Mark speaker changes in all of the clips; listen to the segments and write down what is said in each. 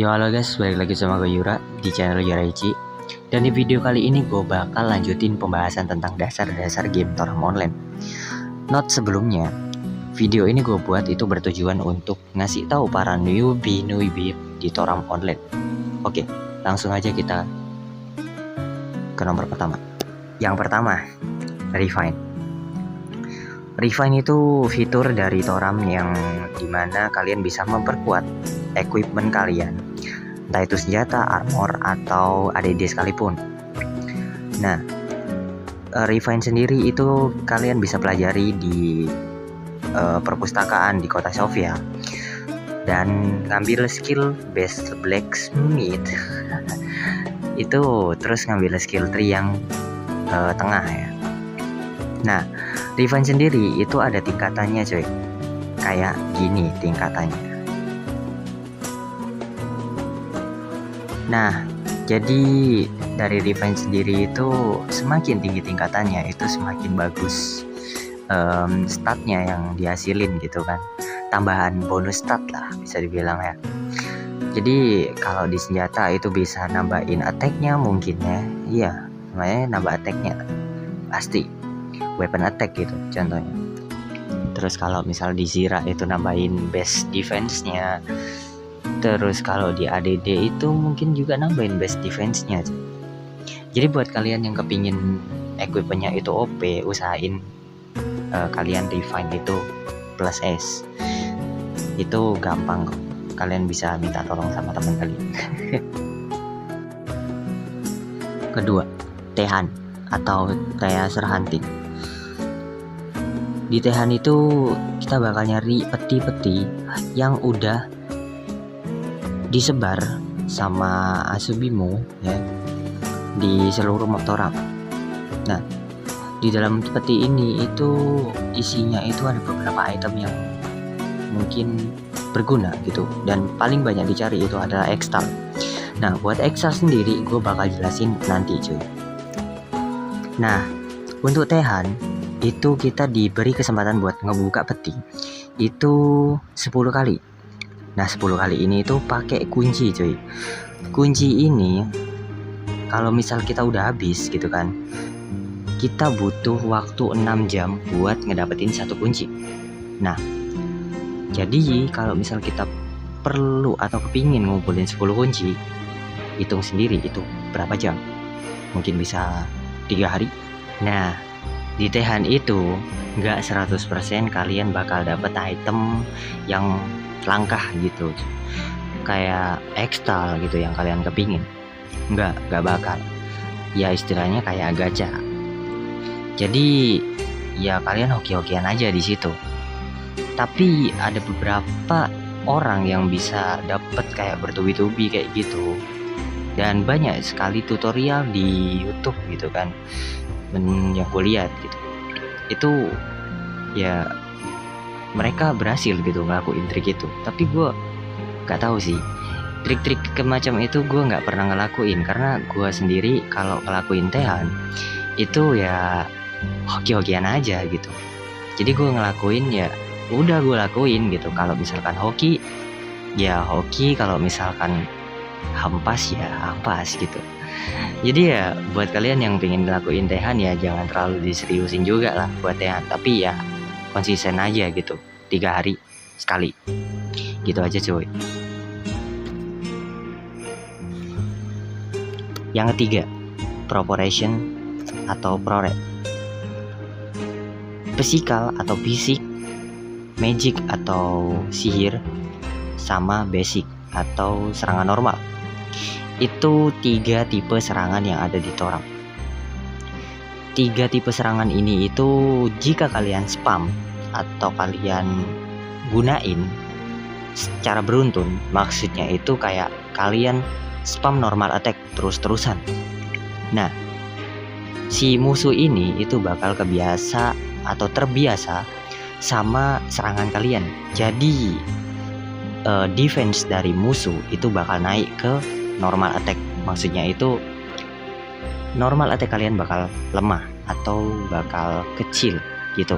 Speaker 1: Yo halo guys, balik lagi sama gue Yura di channel Yura Ichi. Dan di video kali ini gue bakal lanjutin pembahasan tentang dasar-dasar game Toram Online. Note sebelumnya, video ini gue buat itu bertujuan untuk ngasih tahu para newbie di Toram Online. Oke, langsung aja kita ke nomor pertama. Yang pertama, Refine. Refine itu fitur dari Toram yang dimana kalian bisa memperkuat equipment kalian, entah itu senjata, armor, atau ADD sekalipun. Nah, Refine sendiri itu kalian bisa pelajari di perpustakaan di kota Sofia dan ngambil skill best blacksmith itu, terus ngambil skill tree yang tengah ya. Nah, Refine sendiri itu ada tingkatannya coy, kayak gini tingkatannya. Nah, jadi dari Refine sendiri itu semakin tinggi tingkatannya itu semakin bagus statnya yang dihasilin gitu kan. Tambahan bonus stat lah bisa dibilang ya. Jadi kalau di senjata itu bisa nambahin attack-nya mungkin ya. Iya, namanya nambah attack-nya pasti. Weapon attack gitu contohnya. Terus kalau misal di Zira itu nambahin best defense-nya. Terus kalau di ADD itu mungkin juga nambahin best defense-nya. Jadi buat kalian yang kepingin equipment-nya itu OP, usahain kalian Refine itu plus S. Itu gampang kok. Kalian bisa minta tolong sama teman kalian. Kedua, Tehan atau Treasure Hunting. Di Tehan itu kita bakal nyari peti-peti yang udah disebar sama Asubimo ya di seluruh map Toram. Nah, di dalam peti ini itu isinya itu ada beberapa item yang mungkin berguna gitu, dan paling banyak dicari itu adalah X-Star. Nah, buat X-Star sendiri gue bakal jelasin nanti cuy. Nah, untuk Tehan itu kita diberi kesempatan buat ngebuka peti itu 10 kali. Nah, 10 kali ini itu pakai kunci cuy. Kunci ini kalau misal kita udah habis gitu kan, kita butuh waktu 6 jam buat ngedapetin satu kunci. Nah, jadi kalau misal kita perlu atau kepingin ngumpulin 10 kunci, hitung sendiri itu berapa jam. Mungkin bisa 3 hari. Nah, di Tehan itu nggak 100% kalian bakal dapet item yang langkah gitu, kayak X-Star gitu yang kalian kepingin. Nggak bakal. Ya istilahnya kayak gacha. Jadi ya kalian hoki-hokian aja di situ. Tapi ada beberapa orang yang bisa dapet kayak bertubi-tubi kayak gitu. Dan banyak sekali tutorial di YouTube gitu kan, yang gue lihat gitu. Itu ya mereka berhasil gitu ngelakuin trik itu. Tapi gue gak tahu sih, trik-trik macam itu gue nggak pernah ngelakuin, karena gue sendiri kalau ngelakuin Tehan itu ya hoki-hokian aja gitu. Jadi gue ngelakuin ya udah gue lakuin gitu. Kalau misalkan hoki ya hoki, kalau misalkan hampas ya hampas gitu. Jadi ya buat kalian yang pengen ngelakuin Tehan ya jangan terlalu diseriusin juga lah buat Tehan, tapi ya konsisten aja gitu, 3 hari sekali gitu aja cuy. Yang ketiga, Proportion atau Prorate. Physical atau fisik, magic atau sihir, sama basic atau serangan normal. Itu 3 tipe serangan yang ada di Toram. 3 tipe serangan ini itu jika kalian spam atau kalian gunain secara beruntun, maksudnya itu kayak kalian spam normal attack terus-terusan. Nah, si musuh ini itu bakal kebiasa atau terbiasa sama serangan kalian. Jadi defense dari musuh itu bakal naik ke normal attack. Maksudnya itu normal attack kalian bakal lemah atau bakal kecil gitu.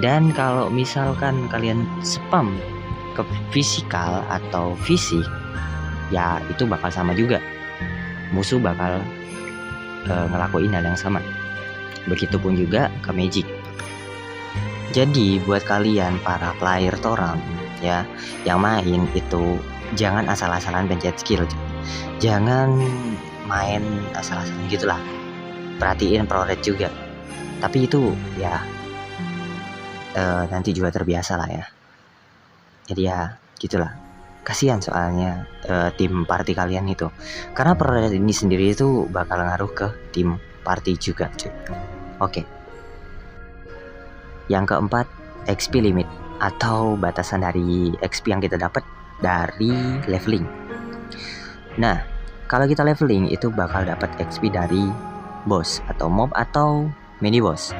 Speaker 1: Dan kalau misalkan kalian spam ke fisikal atau fisik, ya itu bakal sama juga, musuh bakal ngelakuin hal yang sama. Begitupun juga ke magic. Jadi buat kalian para player Torang ya yang main itu jangan asal-asalan pencet skill, jangan main asal-asalan gitulah, perhatiin pro rate juga, tapi itu ya nanti juga terbiasa lah ya. Jadi ya gitulah, kasihan soalnya tim party kalian itu, karena pro rate ini sendiri itu bakal ngaruh ke tim party juga cuy. Oke. Yang keempat, XP limit atau batasan dari XP yang kita dapat dari leveling. Nah, kalau kita leveling itu bakal dapat XP dari boss atau mob atau mini boss.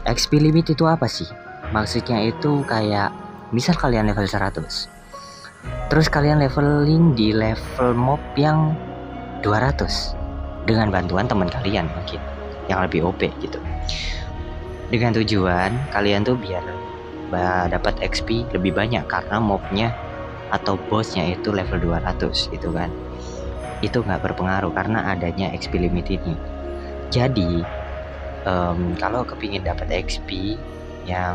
Speaker 1: XP limit itu apa sih? Maksudnya itu kayak misal kalian level 100, terus kalian leveling di level mob yang 200 dengan bantuan teman kalian mungkin yang lebih OP gitu, dengan tujuan kalian tuh biar dapat XP lebih banyak karena mobnya atau bosnya itu level 200 gitu kan. Itu nggak berpengaruh karena adanya XP limit ini. Jadi kalau kepingin dapat XP yang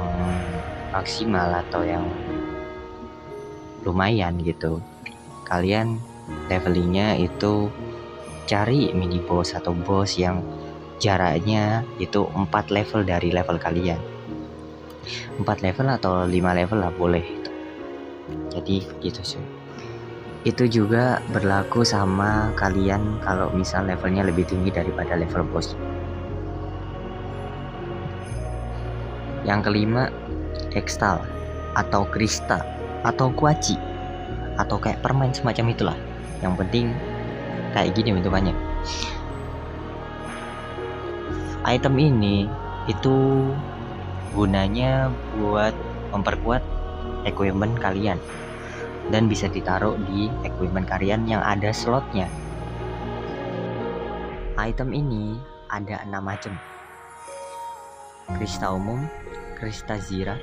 Speaker 1: maksimal atau yang lumayan gitu, kalian levelingnya itu cari mini boss atau boss yang jaraknya itu 4 level dari level kalian, 4 level atau 5 level lah boleh itu. Jadi gitu sih. Itu juga berlaku sama kalian kalau misal levelnya lebih tinggi daripada level boss. Yang kelima, Ekstal atau Krista atau Kuaci atau kayak permen semacam itulah, yang penting kayak gini bentukannya. Item ini itu gunanya buat memperkuat equipment kalian dan bisa ditaruh di equipment kalian yang ada slotnya. Item ini ada 6 macam: Krista umum, Krista zira,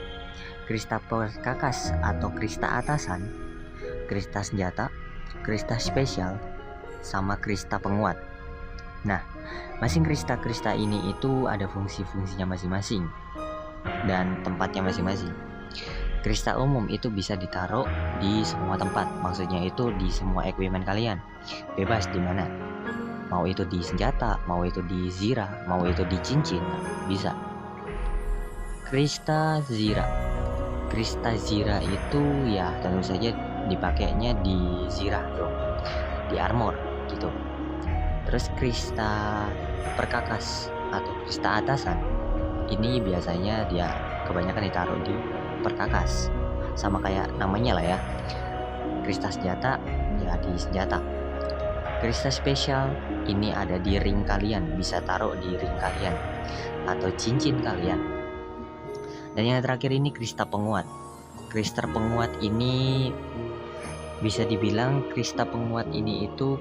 Speaker 1: Krista perkakas atau Krista atasan, Krista senjata, Krista spesial, sama Krista penguat. Nah, masing Krista ini itu ada fungsi-fungsinya masing-masing dan tempatnya masing-masing. Krista umum itu bisa ditaruh di semua tempat, maksudnya itu di semua equipment kalian, bebas di mana. Mau itu di senjata, mau itu di zira, mau itu di cincin, bisa. Krista zira. Krista zira itu ya tentu saja dipakainya di zira dong, di armor gitu. Terus Krista perkakas atau Krista atasan ini biasanya dia kebanyakan ditaruh di perkakas, sama kayak namanya lah ya. Krista senjata ya di senjata. Krista spesial ini ada di ring kalian, bisa taruh di ring kalian atau cincin kalian. Dan yang terakhir ini Krista penguat. Krista penguat ini bisa dibilang Krista penguat ini itu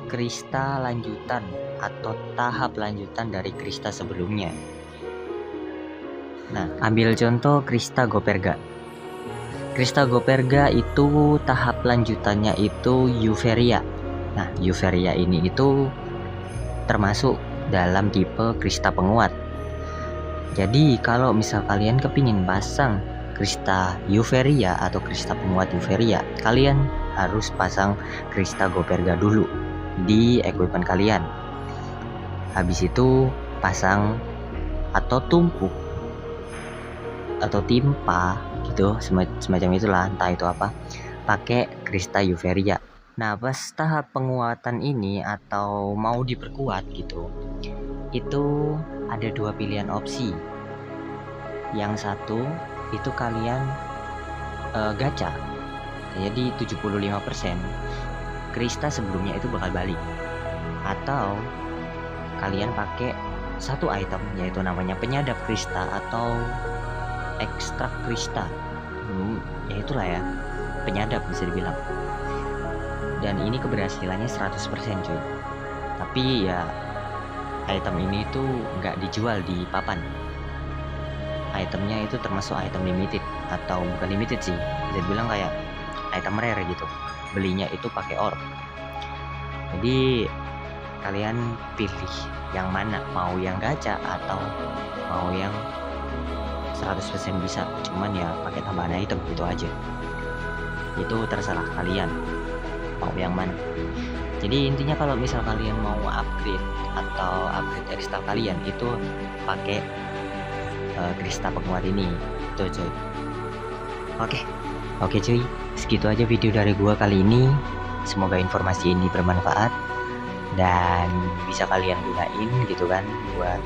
Speaker 1: Krista lanjutan atau tahap lanjutan dari Krista sebelumnya. Nah, ambil contoh Krista Goperga. Krista Goperga itu tahap lanjutannya itu Euphria. Nah, Euphria ini itu termasuk dalam tipe Krista penguat. Jadi kalau misal kalian kepingin pasang Krista Euphria atau Krista penguat Euphria, kalian harus pasang Krista Goperga dulu di equipment kalian. Habis itu pasang atau tumpuk atau timpa gitu, semacam itulah, entah itu apa, pakai Krista Euphria. Nah, pas tahap penguatan ini atau mau diperkuat gitu, itu ada 2 pilihan opsi. Yang satu itu kalian gacha, jadi 75% Krista sebelumnya itu bakal balik, atau kalian pakai satu item yaitu namanya penyadap Krista atau ekstrak Krista, ya itulah ya, penyadap bisa dibilang. Dan ini keberhasilannya 100% cuy. Tapi ya item ini tuh nggak dijual di papan. Itemnya itu termasuk item limited, atau bukan limited sih, bisa dibilang kayak item rare gitu. Belinya itu pakai orb. Jadi kalian pilih yang mana, mau yang gacha atau mau yang 100% bisa, cuman ya pakai tambahan item gitu aja. Itu terserah kalian mau yang mana. Jadi intinya kalau misal kalian mau upgrade atau upgrade kristal kalian itu pakai kristal penguat ini tuh coy. Oke cuy, segitu aja video dari gua kali ini. Semoga informasi ini bermanfaat dan bisa kalian gunain gitu kan buat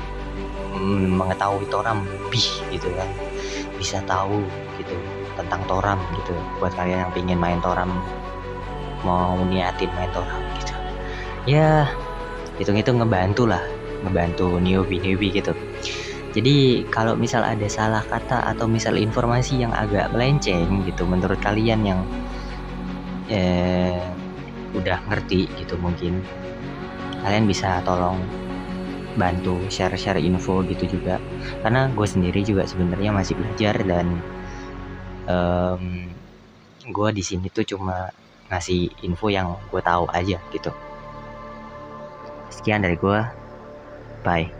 Speaker 1: mengetahui Toram lebih gitu kan, bisa tahu gitu tentang Toram gitu buat kalian yang pingin main Toram, mau niatin main Toram gitu ya, hitung-hitung ngebantu newbie gitu. Jadi kalau misal ada salah kata atau misal informasi yang agak melenceng gitu menurut kalian yang udah ngerti gitu, mungkin kalian bisa tolong bantu share info gitu juga, karena gue sendiri juga sebenarnya masih belajar dan gue di sini tuh cuma ngasih info yang gue tahu aja gitu. Sekian dari gue, bye.